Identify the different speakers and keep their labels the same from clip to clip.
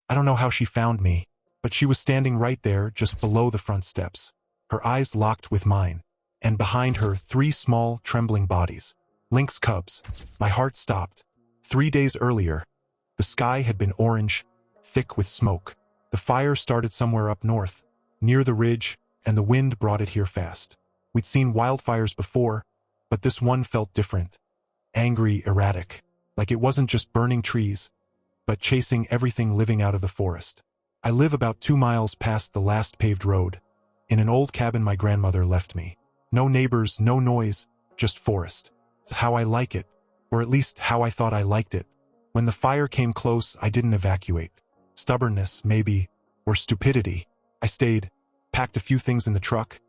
Speaker 1: I don't know how she found me, but she was standing right there just below the front steps. Her eyes locked with mine, and behind her 3 small, trembling bodies. Lynx cubs. My heart stopped. 3 days earlier, the sky had been orange, thick with smoke. The fire started somewhere up north, near the ridge, and the wind brought it here fast. We'd seen wildfires before, but this one felt different. Angry, erratic, like it wasn't just burning trees, but chasing everything living out of the forest. I live about 2 miles past the last paved road, in an old cabin my grandmother left me. No neighbors, no noise, just forest. It's how I like it, or at least how I thought I liked it. When the fire came close, I didn't evacuate. Stubbornness, maybe, or stupidity. I stayed, packed a few things in the truck,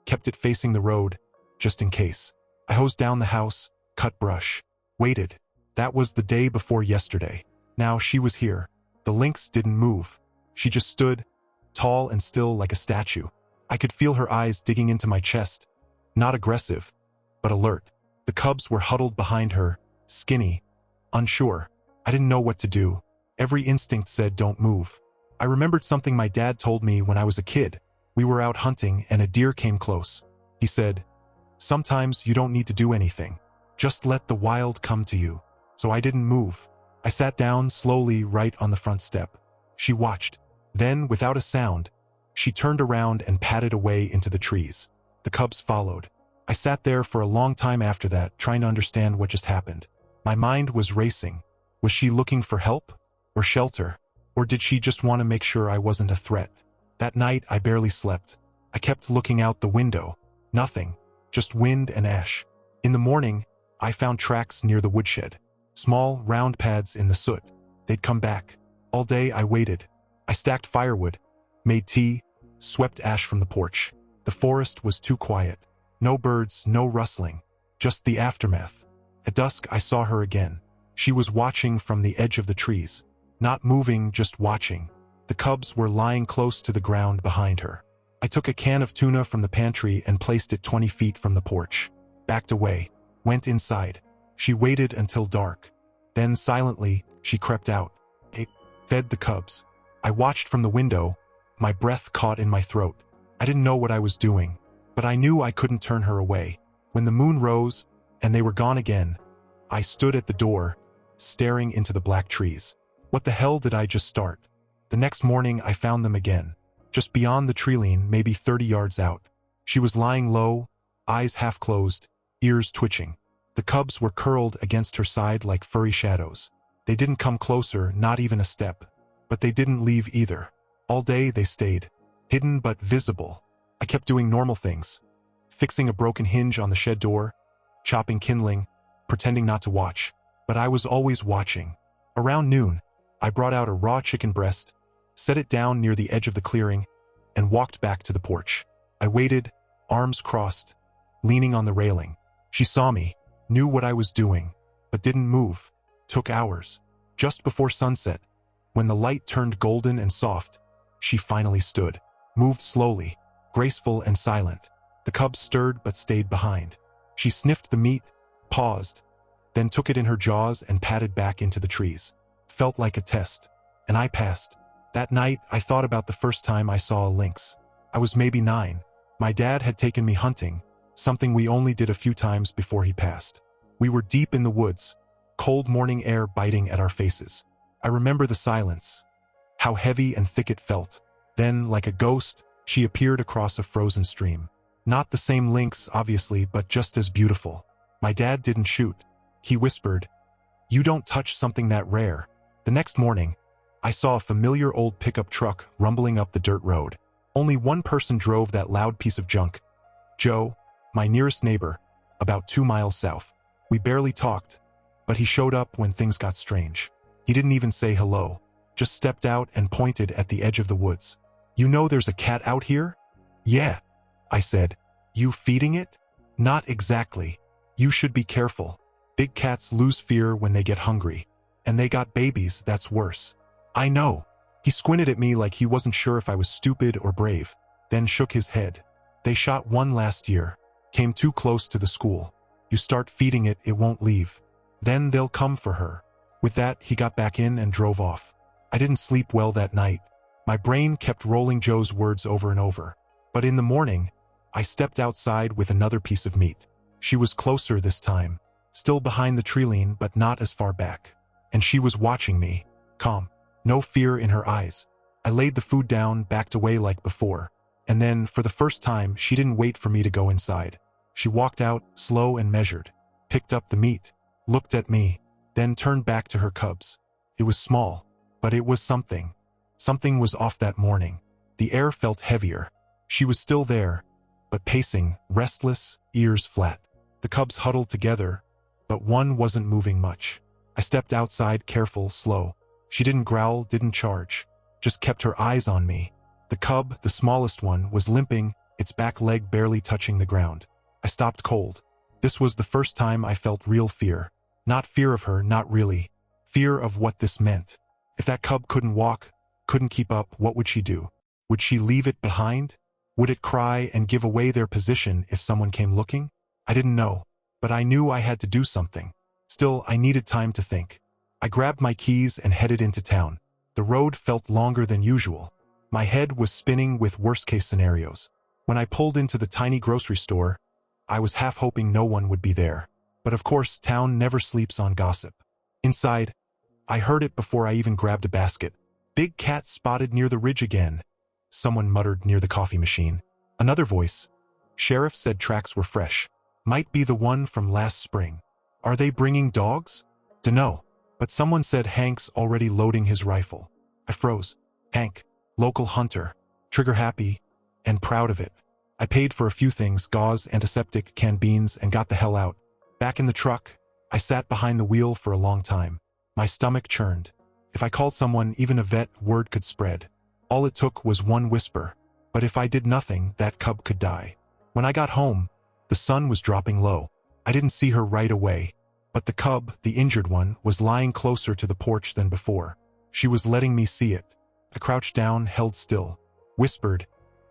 Speaker 1: kept it facing the road, just in case. I hosed down the house, cut brush, waited. That was the day before yesterday. Now she was here. The lynx didn't move. She just stood, tall and still like a statue. I could feel her eyes digging into my chest. Not aggressive, but alert. The cubs were huddled behind her, skinny, unsure. I didn't know what to do. Every instinct said don't move. I remembered something my dad told me when I was a kid. We were out hunting and a deer came close. He said, "Sometimes you don't need to do anything. Just let the wild come to you." So I didn't move. I sat down slowly right on the front step. She watched. Then, without a sound, she turned around and padded away into the trees. The cubs followed. I sat there for a long time after that, trying to understand what just happened. My mind was racing. Was she looking for help? Or shelter? Or did she just want to make sure I wasn't a threat? That night, I barely slept. I kept looking out the window. Nothing. Just wind and ash. In the morning, I found tracks near the woodshed. Small, round pads in the soot. They'd come back. All day, I waited. I stacked firewood, made tea, swept ash from the porch. The forest was too quiet. No birds, no rustling. Just the aftermath. At dusk, I saw her again. She was watching from the edge of the trees. Not moving, just watching. The cubs were lying close to the ground behind her. I took a can of tuna from the pantry and placed it 20 feet from the porch. Backed away. Went inside. She waited until dark. Then, silently, she crept out. It fed the cubs. I watched from the window, my breath caught in my throat. I didn't know what I was doing, but I knew I couldn't turn her away. When the moon rose, and they were gone again, I stood at the door, staring into the black trees. What the hell did I just start? The next morning, I found them again. Just beyond the treeline, maybe 30 yards out. She was lying low, eyes half closed, ears twitching. The cubs were curled against her side like furry shadows. They didn't come closer, not even a step. But they didn't leave either. All day they stayed, hidden but visible. I kept doing normal things. Fixing a broken hinge on the shed door, chopping kindling, pretending not to watch. But I was always watching. Around noon, I brought out a raw chicken breast, set it down near the edge of the clearing, and walked back to the porch. I waited, arms crossed, leaning on the railing. She saw me, knew what I was doing, but didn't move. Took hours. Just before sunset, when the light turned golden and soft, she finally stood, moved slowly, graceful and silent. The cubs stirred but stayed behind. She sniffed the meat, paused, then took it in her jaws and padded back into the trees. Felt like a test, and I passed. That night, I thought about the first time I saw a lynx. I was maybe 9. My dad had taken me hunting, something we only did a few times before he passed. We were deep in the woods, cold morning air biting at our faces. I remember the silence, how heavy and thick it felt. Then, like a ghost, she appeared across a frozen stream. Not the same lynx, obviously, but just as beautiful. My dad didn't shoot. He whispered, "You don't touch something that rare." The next morning, I saw a familiar old pickup truck rumbling up the dirt road. Only one person drove that loud piece of junk. Joe, my nearest neighbor, about 2 miles south. We barely talked, but he showed up when things got strange. He didn't even say hello, just stepped out and pointed at the edge of the woods. "You know there's a cat out here?" "Yeah," I said. "You feeding it?" "Not exactly. You should be careful. Big cats lose fear when they get hungry. And they got babies, that's worse." "I know." He squinted at me like he wasn't sure if I was stupid or brave, then shook his head. "They shot one last year. Came too close to the school. You start feeding it, it won't leave. Then they'll come for her." With that, he got back in and drove off. I didn't sleep well that night. My brain kept rolling Joe's words over and over. But in the morning, I stepped outside with another piece of meat. She was closer this time, still behind the treeline but not as far back. And she was watching me, calm, no fear in her eyes. I laid the food down, backed away like before. And then, for the first time, she didn't wait for me to go inside. She walked out, slow and measured, picked up the meat, looked at me, then turned back to her cubs. It was small, but it was something. Something was off that morning. The air felt heavier. She was still there, but pacing, restless, ears flat. The cubs huddled together, but one wasn't moving much. I stepped outside, careful, slow. She didn't growl, didn't charge, just kept her eyes on me. The cub, the smallest one, was limping, its back leg barely touching the ground. I stopped cold. This was the first time I felt real fear. Not fear of her, not really. Fear of what this meant. If that cub couldn't walk, couldn't keep up, what would she do? Would she leave it behind? Would it cry and give away their position if someone came looking? I didn't know, but I knew I had to do something. Still, I needed time to think. I grabbed my keys and headed into town. The road felt longer than usual. My head was spinning with worst-case scenarios. When I pulled into the tiny grocery store, I was half hoping no one would be there. But of course, town never sleeps on gossip. Inside, I heard it before I even grabbed a basket. Big cat spotted near the ridge again. Someone muttered near the coffee machine. Another voice. Sheriff said tracks were fresh. Might be the one from last spring. Are they bringing dogs? Dunno. But someone said Hank's already loading his rifle. I froze. Hank. Local hunter, trigger-happy, and proud of it. I paid for a few things, gauze, antiseptic, canned beans, and got the hell out. Back in the truck, I sat behind the wheel for a long time. My stomach churned. If I called someone, even a vet, word could spread. All it took was one whisper. But if I did nothing, that cub could die. When I got home, the sun was dropping low. I didn't see her right away. But the cub, the injured one, was lying closer to the porch than before. She was letting me see it. I crouched down, held still, whispered,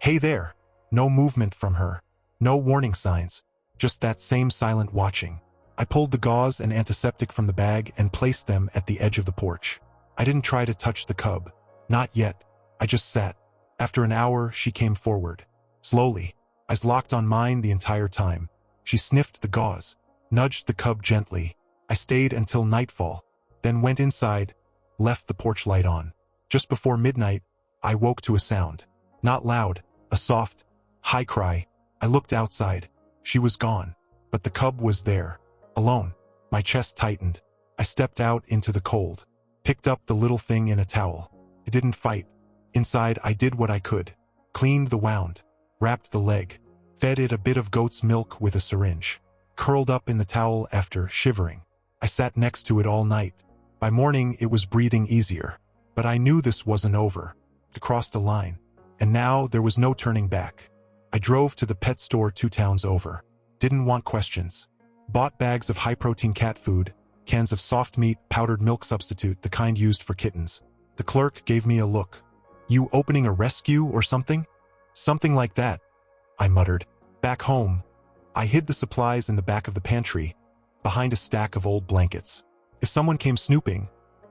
Speaker 1: "Hey there." No movement from her. No warning signs. Just that same silent watching. I pulled the gauze and antiseptic from the bag and placed them at the edge of the porch. I didn't try to touch the cub. Not yet. I just sat. After an hour, she came forward. Slowly. Eyes locked on mine the entire time. She sniffed the gauze, nudged the cub gently. I stayed until nightfall, then went inside, left the porch light on. Just before midnight, I woke to a sound. Not loud, a soft, high cry. I looked outside. She was gone. But the cub was there. Alone. My chest tightened. I stepped out into the cold. Picked up the little thing in a towel. It didn't fight. Inside, I did what I could. Cleaned the wound. Wrapped the leg. Fed it a bit of goat's milk with a syringe. Curled up in the towel after, shivering. I sat next to it all night. By morning, it was breathing easier. But I knew this wasn't over. I crossed a line. And now there was no turning back. I drove to the pet store 2 towns over. Didn't want questions. Bought bags of high-protein cat food, cans of soft meat, powdered milk substitute, the kind used for kittens. The clerk gave me a look. "You opening a rescue or something?" "Something like that," I muttered. Back home, I hid the supplies in the back of the pantry, behind a stack of old blankets. If someone came snooping,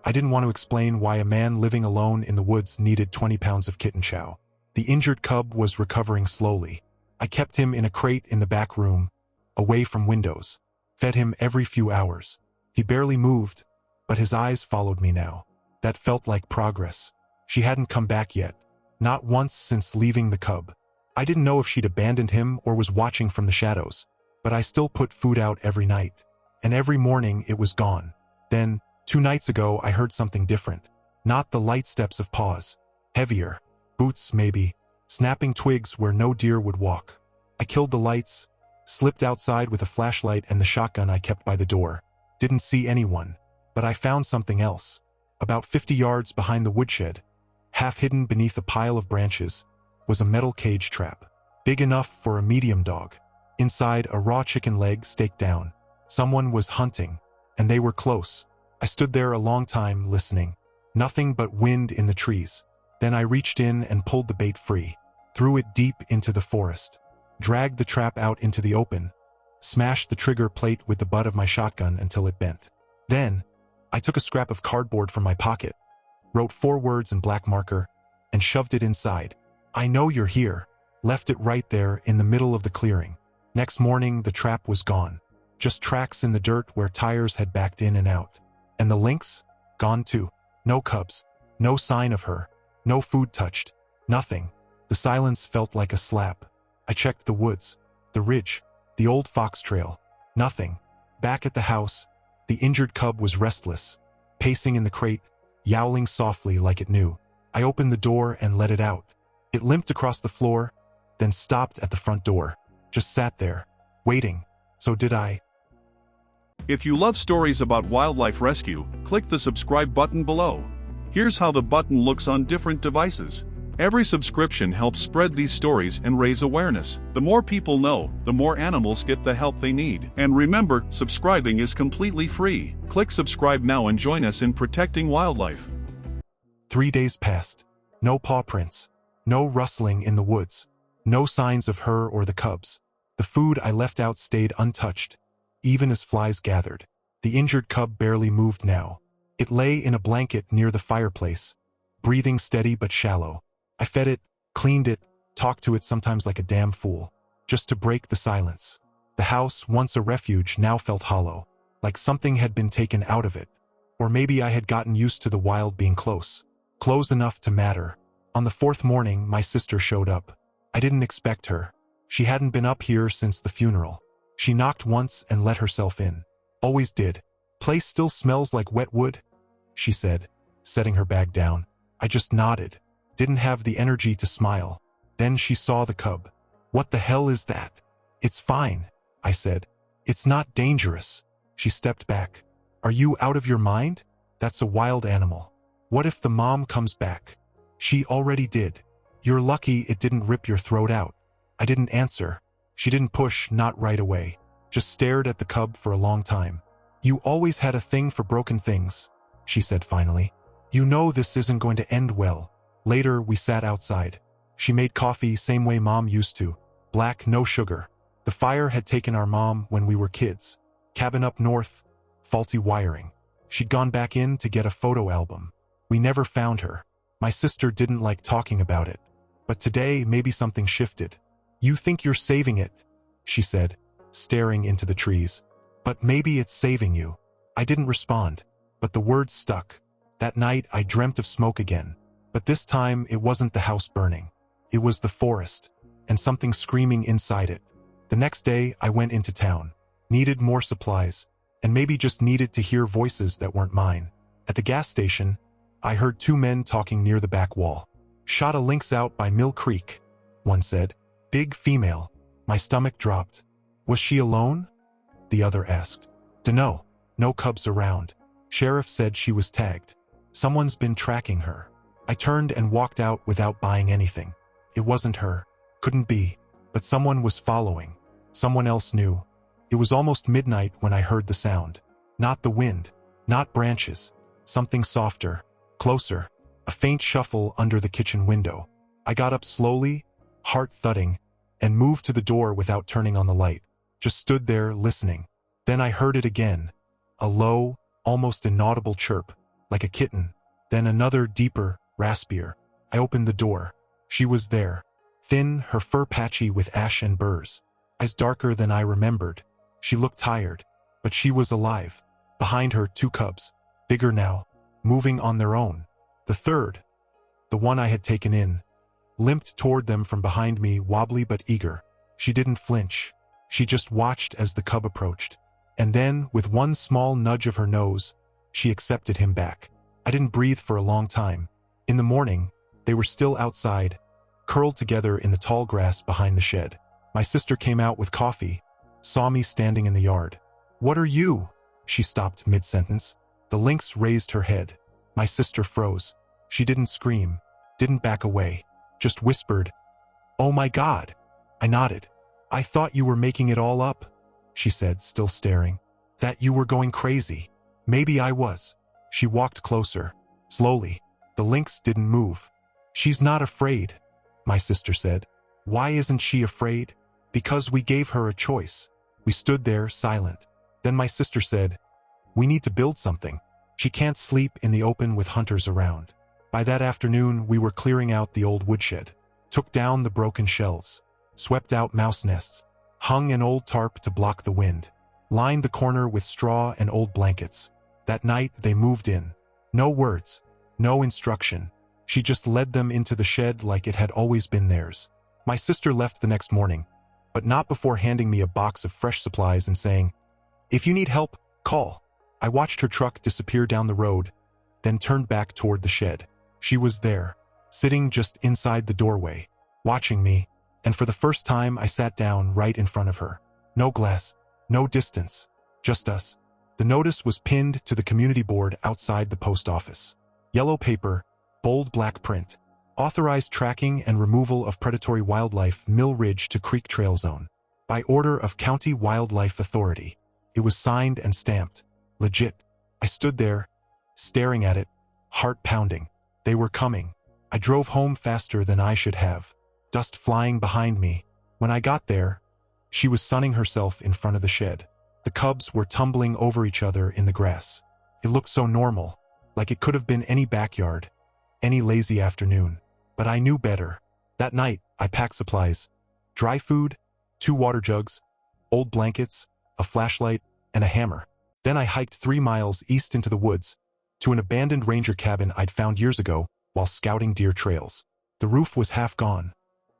Speaker 1: I didn't want to explain why a man living alone in the woods needed 20 pounds of kitten chow. The injured cub was recovering slowly. I kept him in a crate in the back room, away from windows. Fed him every few hours. He barely moved, but his eyes followed me now. That felt like progress. She hadn't come back yet. Not once since leaving the cub. I didn't know if she'd abandoned him or was watching from the shadows, but I still put food out every night. And every morning it was gone. Then, 2 nights ago, I heard something different. Not the light steps of paws. Heavier. Boots, maybe. Snapping twigs where no deer would walk. I killed the lights, slipped outside with a flashlight and the shotgun I kept by the door. Didn't see anyone. But I found something else. About 50 yards behind the woodshed, half hidden beneath a pile of branches, was a metal cage trap. Big enough for a medium dog. Inside, a raw chicken leg staked down. Someone was hunting, and they were close. I stood there a long time, listening. Nothing but wind in the trees. Then I reached in and pulled the bait free. Threw it deep into the forest. Dragged the trap out into the open. Smashed the trigger plate with the butt of my shotgun until it bent. Then, I took a scrap of cardboard from my pocket. wrote 4 words in black marker, and shoved it inside. "I know you're here." Left it right there in the middle of the clearing. Next morning, the trap was gone. Just tracks in the dirt where tires had backed in and out. And the lynx? Gone too. No cubs. No sign of her. No food touched. Nothing. The silence felt like a slap. I checked the woods, the ridge, the old fox trail. Nothing. Back at the house, the injured cub was restless, pacing in the crate, yowling softly like it knew. I opened the door and let it out. It limped across the floor, then stopped at the front door. Just sat there, waiting. So did I.
Speaker 2: If you love stories about wildlife rescue, click the subscribe button below. Here's how the button looks on different devices. Every subscription helps spread these stories and raise awareness. The more people know, the more animals get the help they need. And remember, subscribing is completely free. Click subscribe now and join us in protecting wildlife.
Speaker 1: 3 days passed. No paw prints. No rustling in the woods. No signs of her or the cubs. The food I left out stayed untouched, even as flies gathered. The injured cub barely moved now. It lay in a blanket near the fireplace, breathing steady but shallow. I fed it, cleaned it, talked to it sometimes like a damn fool, just to break the silence. The house, once a refuge, now felt hollow, like something had been taken out of it. Or maybe I had gotten used to the wild being close enough to matter. On the 4th morning, my sister showed up. I didn't expect her. She hadn't been up here since the funeral. She knocked once and let herself in. Always did. "Place still smells like wet wood?" she said, setting her bag down. I just nodded. Didn't have the energy to smile. Then she saw the cub. "What the hell is that?" "It's fine," I said. "It's not dangerous." She stepped back. "Are you out of your mind? That's a wild animal. What if the mom comes back?" "She already did. You're lucky it didn't rip your throat out." I didn't answer. She didn't push, not right away. Just stared at the cub for a long time. "You always had a thing for broken things," she said finally. "You know this isn't going to end well." Later, we sat outside. She made coffee same way Mom used to. Black, no sugar. The fire had taken our mom when we were kids. Cabin up north, faulty wiring. She'd gone back in to get a photo album. We never found her. My sister didn't like talking about it. But today, maybe something shifted. "You think you're saving it," she said, staring into the trees. "But maybe it's saving you." I didn't respond, but the words stuck. That night, I dreamt of smoke again. But this time, it wasn't the house burning. It was the forest, and something screaming inside it. The next day, I went into town. Needed more supplies, and maybe just needed to hear voices that weren't mine. At the gas station, I heard 2 men talking near the back wall. "Shot a lynx out by Mill Creek," one said. "Big female." My stomach dropped. "Was she alone?" the other asked. "Dunno. No cubs around. Sheriff said she was tagged. Someone's been tracking her." I turned and walked out without buying anything. It wasn't her. Couldn't be. But someone was following. Someone else knew. It was almost midnight when I heard the sound. Not the wind. Not branches. Something softer. Closer. A faint shuffle under the kitchen window. I got up slowly, heart thudding, and moved to the door without turning on the light. Just stood there, listening. Then I heard it again. A low, almost inaudible chirp, like a kitten. Then another deeper, raspier. I opened the door. She was there. Thin, her fur patchy with ash and burrs. Eyes darker than I remembered. She looked tired, but she was alive. Behind her, 2 cubs. Bigger now. Moving on their own. The third, the one I had taken in, limped toward them from behind me, wobbly but eager. She didn't flinch. She just watched as the cub approached. And then, with one small nudge of her nose, she accepted him back. I didn't breathe for a long time. In the morning, they were still outside, curled together in the tall grass behind the shed. My sister came out with coffee, saw me standing in the yard. "What are you?" She stopped mid-sentence. The lynx raised her head. My sister froze. She didn't scream, didn't back away, just whispered, "Oh my God." I nodded. "I thought you were making it all up," she said, still staring. "That you were going crazy." Maybe I was. She walked closer, slowly. The lynx didn't move. "She's not afraid," my sister said. "Why isn't she afraid?" "Because we gave her a choice." We stood there, silent. Then my sister said, "We need to build something. She can't sleep in the open with hunters around." By that afternoon, we were clearing out the old woodshed, took down the broken shelves, swept out mouse nests, hung an old tarp to block the wind, lined the corner with straw and old blankets. That night, they moved in. No words, no instruction. She just led them into the shed like it had always been theirs. My sister left the next morning, but not before handing me a box of fresh supplies and saying, "If you need help, call." I watched her truck disappear down the road, then turned back toward the shed. She was there, sitting just inside the doorway, watching me, and for the first time I sat down right in front of her. No glass, no distance, just us. The notice was pinned to the community board outside the post office. Yellow paper, bold black print. Authorized tracking and removal of predatory wildlife Mill Ridge to Creek Trail Zone. By order of County Wildlife Authority. It was signed and stamped. Legit. I stood there, staring at it, heart pounding. They were coming. I drove home faster than I should have. Dust flying behind me. When I got there, she was sunning herself in front of the shed. The cubs were tumbling over each other in the grass. It looked so normal, like it could have been any backyard, any lazy afternoon. But I knew better. That night, I packed supplies. Dry food, 2 water jugs, old blankets, a flashlight, and a hammer. Then I hiked 3 miles east into the woods, to an abandoned ranger cabin I'd found years ago while scouting deer trails. The roof was half gone,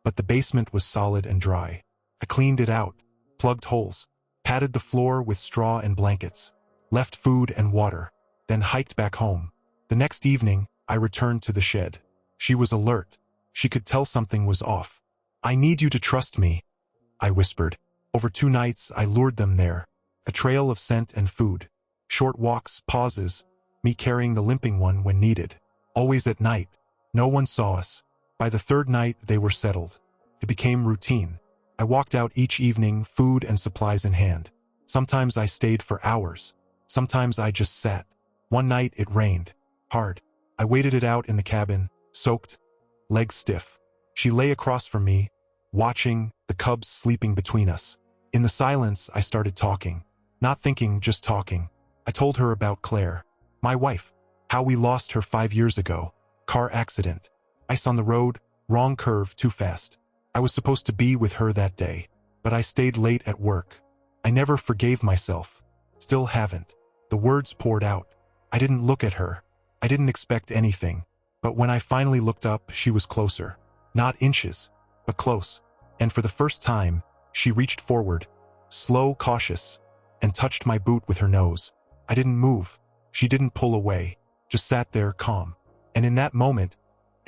Speaker 1: but the basement was solid and dry. I cleaned it out, plugged holes, patted the floor with straw and blankets, left food and water, then hiked back home. The next evening, I returned to the shed. She was alert. She could tell something was off. "I need you to trust me," I whispered. Over 2 nights, I lured them there. A trail of scent and food. Short walks, pauses, me carrying the limping one when needed. Always at night. No one saw us. By the 3rd night, they were settled. It became routine. I walked out each evening, food and supplies in hand. Sometimes I stayed for hours. Sometimes I just sat. One night, it rained. Hard. I waited it out in the cabin, soaked, legs stiff. She lay across from me, watching, the cubs sleeping between us. In the silence, I started talking. Not thinking, just talking. I told her about Claire, my wife, how we lost her 5 years ago. Car accident. Ice on the road, wrong curve, too fast. I was supposed to be with her that day, but I stayed late at work. I never forgave myself. Still haven't. The words poured out. I didn't look at her. I didn't expect anything. But when I finally looked up, she was closer. Not inches, but close. And for the first time, she reached forward, slow, cautious, and touched my boot with her nose. I didn't move. She didn't pull away, just sat there calm. And in that moment,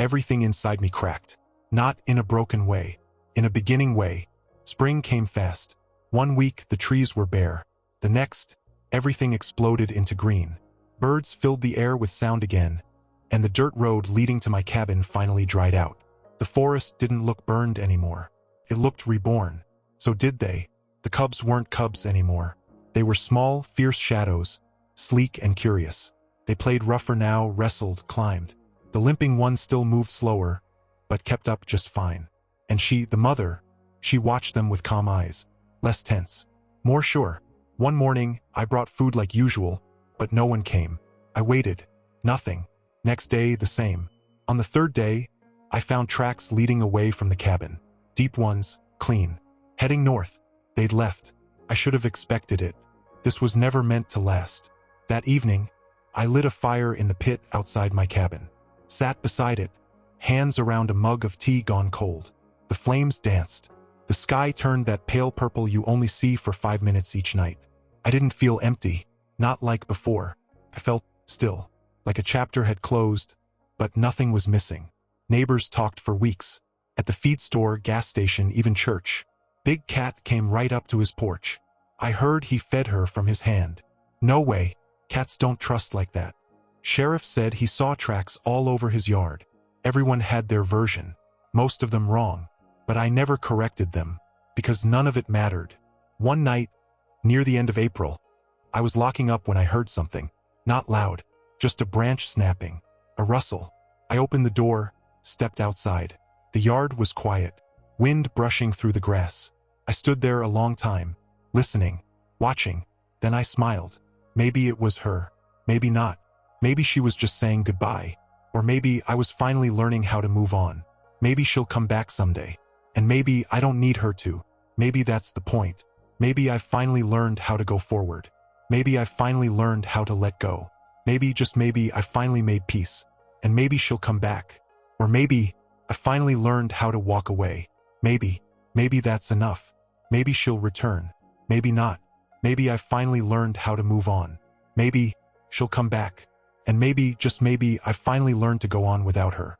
Speaker 1: everything inside me cracked. Not in a broken way, in a beginning way. Spring came fast. 1 week, the trees were bare. The next, everything exploded into green. Birds filled the air with sound again, and the dirt road leading to my cabin finally dried out. The forest didn't look burned anymore. It looked reborn. So did they. The cubs weren't cubs anymore. They were small, fierce shadows, sleek and curious. They played rougher now, wrestled, climbed. The limping one still moved slower, but kept up just fine. And she, the mother, she watched them with calm eyes, less tense, more sure. One morning, I brought food like usual, but no one came. I waited. Nothing. Next day, the same. On the 3rd day, I found tracks leading away from the cabin. Deep ones, clean. Heading north. They'd left. I should have expected it. This was never meant to last. That evening, I lit a fire in the pit outside my cabin. Sat beside it, hands around a mug of tea gone cold. The flames danced. The sky turned that pale purple you only see for 5 minutes each night. I didn't feel empty. Not like before. I felt still, like a chapter had closed, but nothing was missing. Neighbors talked for weeks. At the feed store, gas station, even church. Big Cat came right up to his porch. I heard he fed her from his hand. No way. Cats don't trust like that. Sheriff said he saw tracks all over his yard. Everyone had their version, most of them wrong, but I never corrected them, because none of it mattered. One night, near the end of April, I was locking up when I heard something. Not loud, just a branch snapping, a rustle. I opened the door, stepped outside. The yard was quiet, wind brushing through the grass. I stood there a long time, listening, watching. Then I smiled. Maybe it was her. Maybe not. Maybe she was just saying goodbye. Or maybe I was finally learning how to move on. Maybe she'll come back someday. And maybe I don't need her to. Maybe that's the point. Maybe I finally learned how to go forward. Maybe I finally learned how to let go. Maybe, just maybe, I finally made peace. And maybe she'll come back. Or maybe I finally learned how to walk away. Maybe that's enough. Maybe she'll return. Maybe not. Maybe I finally learned how to move on. Maybe she'll come back. And maybe, just maybe, I finally learned to go on without her.